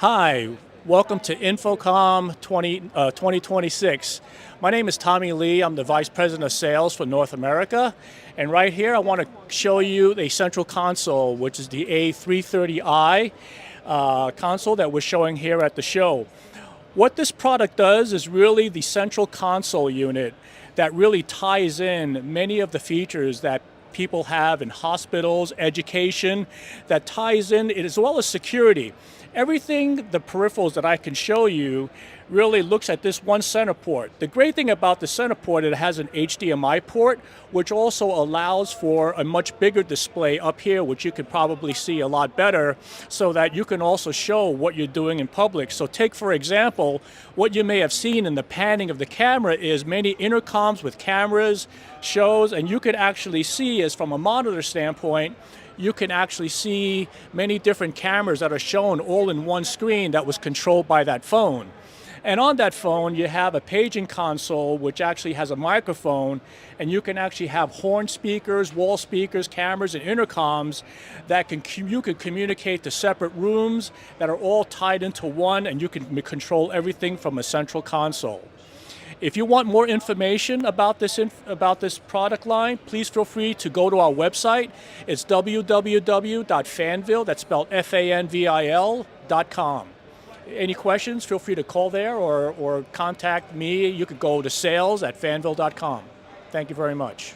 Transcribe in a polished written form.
Hi, welcome to InfoComm 2026. My name is Tommy Lee. I'm the Vice President of Sales for North America. And right here, I want to show you a central console, which is the A33I console that we're showing here at the show. What this product does is really the central console unit that really ties in many of the features that people have in hospitals, education, that ties in as well as security. Everything, the peripherals that I can show you, really looks at this one center port. The great thing about the center port, it has an HDMI port, which also allows for a much bigger display up here, which you can probably see a lot better, so that you can also show what you're doing in public. So take, for example, what you may have seen in the panning of the camera is many intercoms with cameras, shows, and you could actually see, as from a monitor standpoint, you can actually see many different cameras that are shown all in one screen that was controlled by that phone. And on that phone, you have a paging console, which actually has a microphone, and you can actually have horn speakers, wall speakers, cameras, and intercoms that you can communicate to separate rooms that are all tied into one, and you can control everything from a central console. If you want more information about this product line, please feel free to go to our website. It's www.fanvil, that's spelled FANVIL.com. Any questions, feel free to call there or contact me. You could go to sales@fanvil.com. Thank you very much.